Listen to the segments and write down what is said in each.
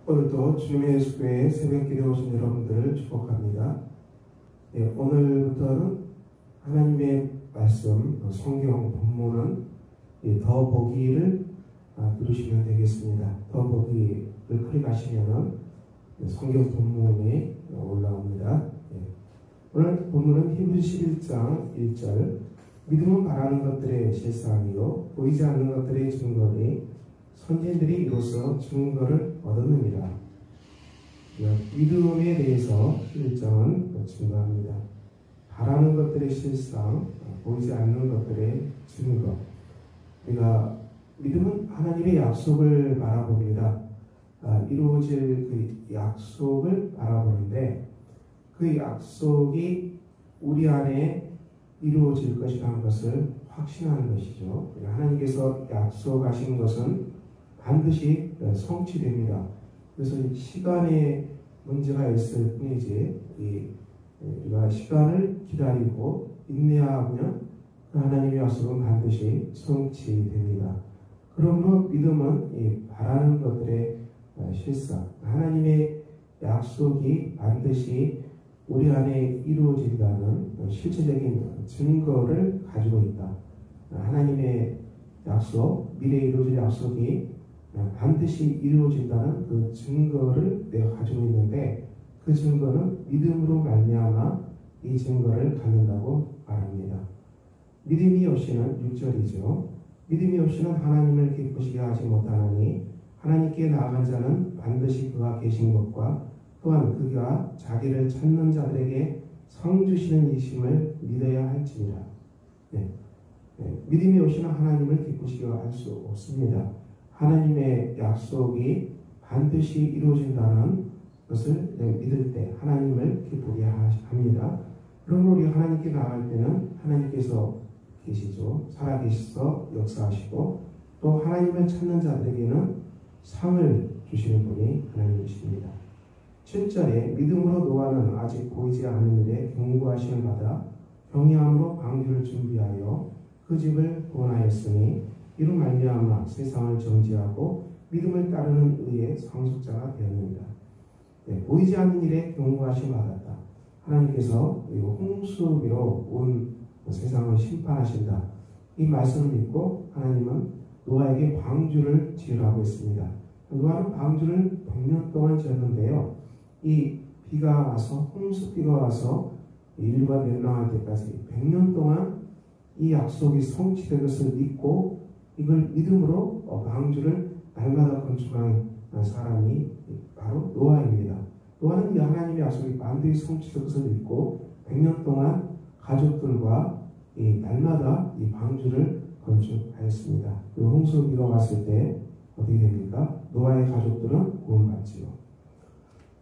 오늘도 주님의 수고에 새벽 기도에 오신 여러분들을 축복합니다. 오늘부터는 하나님의 말씀, 성경 본문은 더 보기를 누르시면 되겠습니다. 더 보기를 클릭하시면 성경 본문이 올라옵니다. 오늘 본문은 히브리서 11장 1절 믿음은 바라는 것들의 실상이요 보이지 않는 것들의 증거니 선진들이 이로써 증거를 얻었느니라. 믿음에 대해서 11장은 증거합니다. 바라는 것들의 실상, 보이지 않는 것들의 증거. 우리가 믿음은 하나님의 약속을 바라봅니다. 이루어질 그 약속을 바라보는데 그 약속이 우리 안에 이루어질 것이라는 것을 확신하는 것이죠. 하나님께서 약속하신 것은 반드시 성취됩니다. 그래서 시간의 문제가 있을 뿐이지 우리가 시간을 기다리고 인내하면 그 하나님의 약속은 반드시 성취됩니다. 그러므로 믿음은 바라는 것들의 실상, 하나님의 약속이 반드시 우리 안에 이루어진다는 실체적인 증거를 가지고 있다. 하나님의 약속, 미래에 이루어질 약속이 반드시 이루어진다는 그 증거를 내가 가지고 있는데 그 증거는 믿음으로 말미암아 이 증거를 갖는다고 말합니다. 믿음이 없이는 6절이죠. 믿음이 없이는 하나님을 기쁘시게 하지 못하나니 하나님께 나아간 자는 반드시 그가 계신 것과 또한 그가 자기를 찾는 자들에게 상 주시는 이심을 믿어야 할지니라. 믿음이 없이는 하나님을 기쁘시게 할 수 없습니다. 하나님의 약속이 반드시 이루어진다는 것을 믿을 때 하나님을 기쁘게 합니다. 그러므로 우리 하나님께 나아갈 때는 하나님께서 계시죠. 살아계셔서 역사하시고 또 하나님을 찾는 자들에게는 상을 주시는 분이 하나님이십니다. 7절에 믿음으로 노아는 아직 보이지 않는 일에 경고하심을 받아 경외함으로 방주를 준비하여 그 집을 구원하였으니 이로 말미암아 세상을 정죄하고 믿음을 따르는 의의 상속자가 되었습니다. 보이지 않는 일에 경고하심을 받았다. 하나님께서 홍수비로 온 세상을 심판하신다. 이 말씀을 믿고 하나님은 노아에게 방주를 지으라고 했습니다. 노아는 방주를 100년 동안 지었는데요. 이 비가 와서 홍수비가 와서 인류가 멸망할 때까지 100년 동안 이 약속이 성취된 것을 믿고 이걸 믿음으로 방주를 날마다 건축한 사람이 바로 노아입니다. 노아는 이 하나님의 약속이 반드시 성취된 것을 믿고 100년 동안 가족들과 날마다 이 방주를 건축하였습니다. 그리고 홍수비가 왔을 때 어떻게 됩니까? 노아의 가족들은 구원받지요.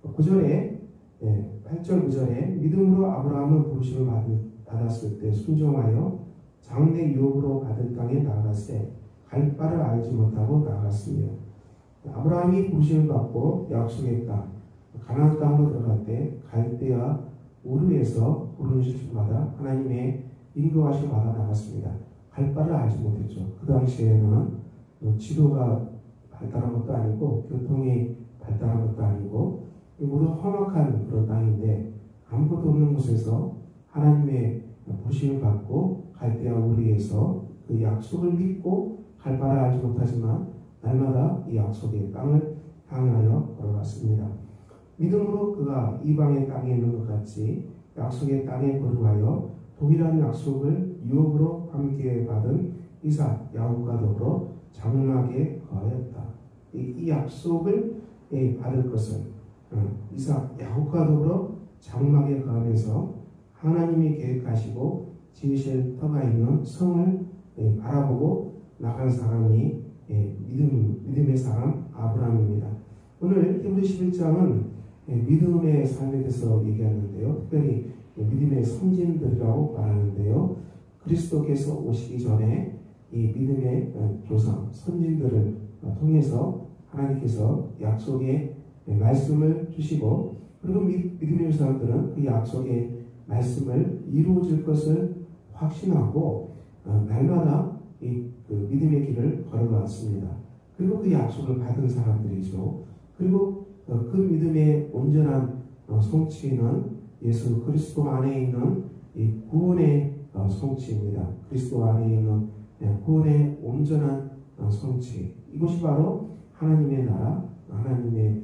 9절에 8절 9절에 믿음으로 아브라함은 부르심을 받았을 때 순종하여 장래 유업으로 받을 땅에 나아갔을 갈 바를 알지 못하고 나아갔습니다. 아브라함이 부르심을 받고 약속의 땅 가나안 땅으로 들어갈 때 갈대아 우르에서 부르심을 받아 하나님의 인도하심을 받아 나갔습니다. 갈 바를 알지 못했죠. 그 당시에는 지도가 발달한 것도 아니고 교통이 발달한 것도 아니고 모두 험악한 그런 땅인데 아무것도 없는 곳에서 하나님의 부르심을 받고 갈대아 우르에서 그 약속을 믿고 갈 바를 알지 못하지만 날마다 이 약속의 땅을 향하여 걸어갔습니다. 믿음으로 그가 이방의 땅에 있는 것 같이 약속의 땅에 거류하여 동일한 약속을 유업으로 함께 받은 이삭, 야곱과 더불어 장막에 거하였다. 이 약속을 받을 것은 이삭, 야곱과 더불어 장막에 거하면서 하나님이 계획하시고 지으실 터가 있는 성을 바라보고 나간 사람이 믿음의 사람 아브라함입니다. 오늘 히브리서 11장은 믿음의 삶에 대해서 얘기하는데요. 특별히 믿음의 선진들이라고 말하는데요. 그리스도께서 오시기 전에 이 믿음의 조상, 선진들을 통해서 하나님께서 약속의 말씀을 주시고 그리고 믿음의 사람들은 그 약속의 말씀을 이루어질 것을 확신하고 날마다 그 믿음의 길을 걸어갔습니다. 그리고 그 약속을 받은 사람들이죠. 그리고 그 믿음의 온전한 성취는 예수 그리스도 안에 있는 이 구원의 성취입니다. 그리스도 안에 있는 구원의 온전한 성취. 이것이 바로 하나님의 나라, 하나님의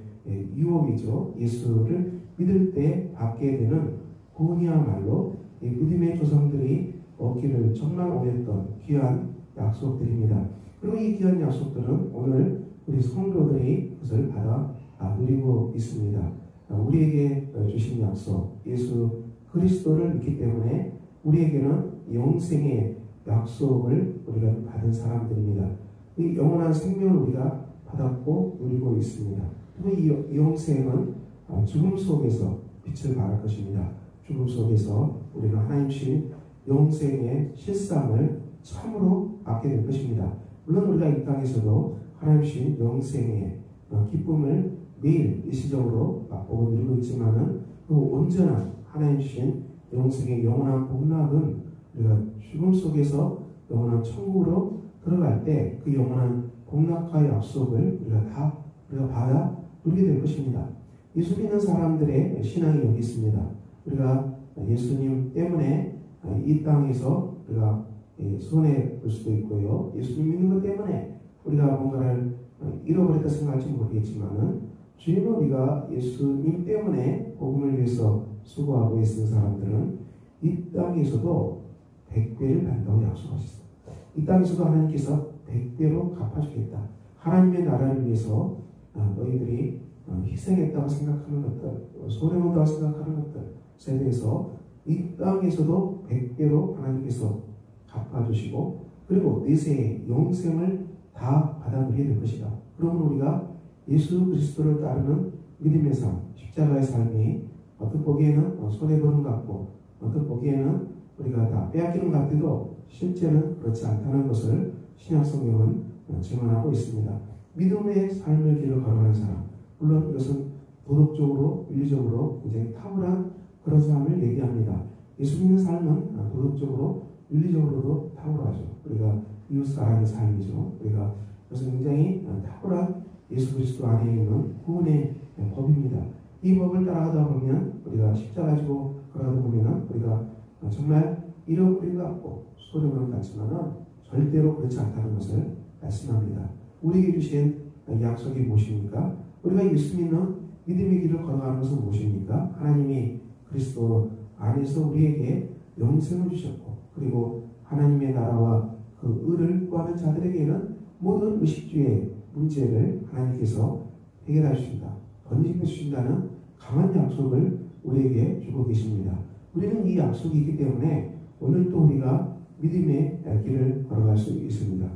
유업이죠. 예수를 믿을 때 받게 되는 구원이야말로 이 믿음의 조상들이 얻기를 정말 원했던 귀한 약속들입니다. 그리고 이 귀한 약속들은 오늘 우리 성도들이 그것을 받아 누리고 있습니다. 우리에게 주신 약속, 예수 그리스도를 믿기 때문에 우리에게는 영생의 약속을 우리가 받은 사람들입니다. 이 영원한 생명을 우리가 받았고 누리고 있습니다. 그리고 이 영생은 죽음 속에서 빛을 발할 것입니다. 죽음 속에서 우리가 하나님 주신 영생의 실상을 참으로 받게 될 것입니다. 물론 우리가 이 땅에서도 하나님 주신 영생의 기쁨을 매일 일시적으로 맛보고 누리고 있지만은 그 온전한 하나님 주신 영생의 영원한 복락은 우리가 죽음 속에서 영원한 천국으로 들어갈 때 그 영원한 복락과의 약속을 우리가 받아 누리게 될 것입니다. 예수 믿는 사람들의 신앙이 여기 있습니다. 우리가 예수님 때문에 이 땅에서 우리가 손해 볼 수도 있고요. 예수님 믿는 것 때문에 우리가 뭔가를 잃어버렸다 생각할지 모르겠지만은 주님은 우리가 예수님 때문에 복음을 위해서 수고하고 있는 사람들은 이 땅에서도 100배를 받는다고 약속하셨어요. 이 땅에서도 하나님께서 100배로 갚아주겠다. 하나님의 나라를 위해서 너희들이 희생했다고 생각하는 것들, 손해본다고 생각하는 것들에 대해서 이 땅에서도 100배로 하나님께서 갚아주시고 그리고 내세의 영생을 다 받아 누리게 될 것이다. 그러면 우리가 예수 그리스도를 따르는 믿음의 삶, 십자가의 삶이 어떻게 보기에는 손해보는 것 같고 어떻게 보기에는 우리가 다 빼앗기는 것 같아도 실제는 그렇지 않다는 것을 신약성경은 증언하고 있습니다. 믿음의 삶의 길을 걸어가는 사람, 물론 이것은 도덕적으로, 윤리적으로 굉장히 탁월한 그런 삶을 얘기합니다. 예수 믿는 삶은 도덕적으로, 윤리적으로도 탁월하죠. 우리가 이웃 사랑의 삶이죠. 우리가 그래서 굉장히 탁월한 예수 그리스도 안에 있는 구원의 법입니다. 이 법을 따라가다 보면 우리가 십자가 지고 걸어가다 보면 우리가 정말 잃어버린 것 같고 손해보는 것 같지만은 절대로 그렇지 않다는 것을 말씀합니다. 우리에게 주신 약속이 무엇입니까? 우리가 예수 믿는 믿음의 길을 걸어가는 것은 무엇입니까? 하나님이 그리스도 안에서 우리에게 영생을 주셨고 그리고 하나님의 나라와 그 의를 구하는 자들에게는 모든 의식주의 문제를 하나님께서 해결해 주신다. 번직해 주신다는 강한 약속을 우리에게 주고 계십니다. 우리는 이 약속이 있기 때문에 오늘 또 우리가 믿음의 길을 걸어갈 수 있습니다.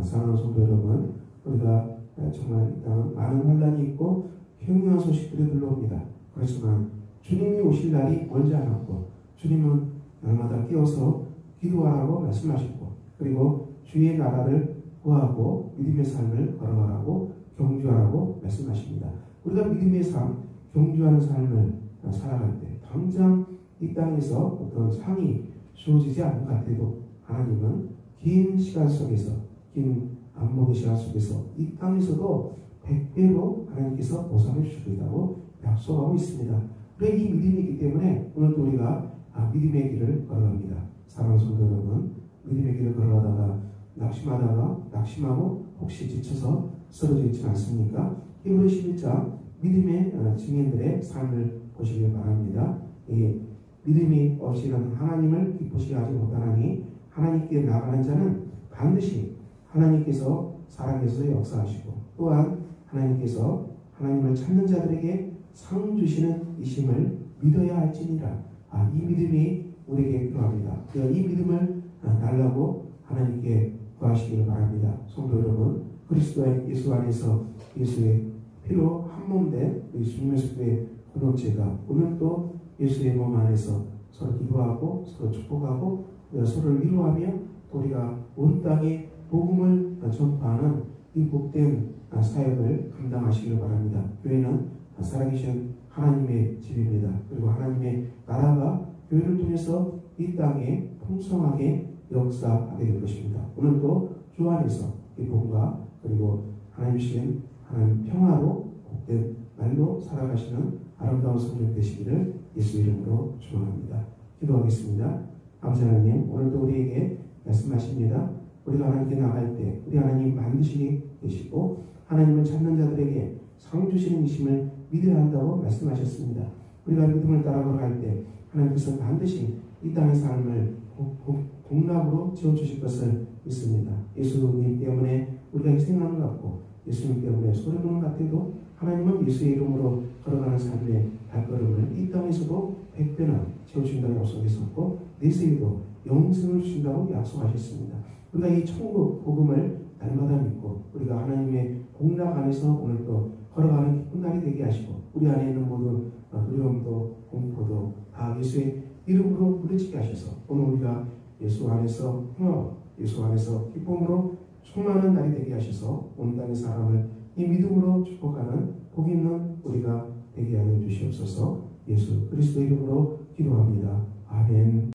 사랑하는 성도 여러분, 우리가 정말 많은 환란이 있고 흉흉한 소식들이 들려옵니다. 그렇지만 주님이 오실 날이 멀지 않았고 주님은 날마다 깨어서 기도하라고 말씀하셨고 그리고 주의 나라를 구하고 믿음의 삶을 걸어가라고 경주하라고 말씀하십니다. 우리가 믿음의 삶, 경주하는 삶을 살아갈 때 당장 이 땅에서 어떤 상이 주어지지 않는 것 같아도 하나님은 긴 시간 속에서 긴 안목의 시간 속에서 이 땅에서도 100배로 하나님께서 보상해 주시겠다고 약속하고 있습니다. 그래 이 믿음이 있기 때문에 오늘도 우리가 믿음의 길을 걸어갑니다. 사랑하는 성도 여러분, 믿음의 길을 걸어가다가 낙심하고 혹시 지쳐서 쓰러져 있지 않습니까? 히브리 11장 믿음의 증인들의 삶을 보시길 바랍니다. 이 믿음이 없이는 하나님을 기쁘시게 하지 못하나니 하나님께 나가는 자는 반드시 하나님께서 살아계셔서 역사하시고 또한 하나님께서 하나님을 찾는 자들에게 상 주시는 이심을 믿어야 할지니라. 이 믿음이 우리에게 필요합니다. 이 믿음을 달라고 하나님께 구하시기를 바랍니다. 성도 여러분, 그리스도의 예수 안에서 예수의 피로 한 몸된 주님의 수의 공동체가 오늘 또 예수의 몸 안에서 서로 기도하고 서로 축복하고 서로를 위로하며 또 우리가 온 땅에 복음을 전파하는 이 복된 사역을 감당하시길 바랍니다. 교회는 살아계신 하나님의 집입니다. 그리고 하나님의 나라가 교회를 통해서 이 땅에 풍성하게 역사하게 될 것입니다. 오늘도 주 안에서 이 복음과 그리고 하나님 주신 하나님 평화로 복된 날로 살아가시는 아름다운 성령 되시기를 예수 이름으로 축원합니다. 기도하겠습니다. 아버지 하나님, 오늘도 우리에게 말씀하십니다. 우리가 하나님께 나갈 때 우리 하나님 반드시 계시고 하나님을 찾는 자들에게 상 주시는 이심을 믿어야 한다고 말씀하셨습니다. 우리가 믿음을 따라 걸어갈 때 하나님께서 반드시 이 땅의 삶을 복락으로 지어주실 것을 믿습니다. 예수님 때문에 우리가 희생하는 것 같고 예수님 때문에 소리보는 것 같아도 하나님은 예수의 이름으로 걸어가는 삶의 발걸음을 이 땅에서도 100배나 채워준다고 약속하셨고 내세에도 영생을 주신다고 약속하셨습니다. 우리가 이 천국 복음을 날마다 믿고 우리가 하나님의 복락 안에서 오늘도 걸어가는 기쁜 날이 되게 하시고 우리 안에 있는 모든 두려움도 공포도 다 예수의 이름으로 물리치게 하셔서 오늘 우리가 예수 안에서 평화와 예수 안에서 기쁨으로 충만한 날이 되게 하셔서 온 땅의 사람을 이 믿음으로 축복하는 복 있는 우리가 되게 하여 주시옵소서. 예수 그리스도의 이름으로 기도합니다. 아멘.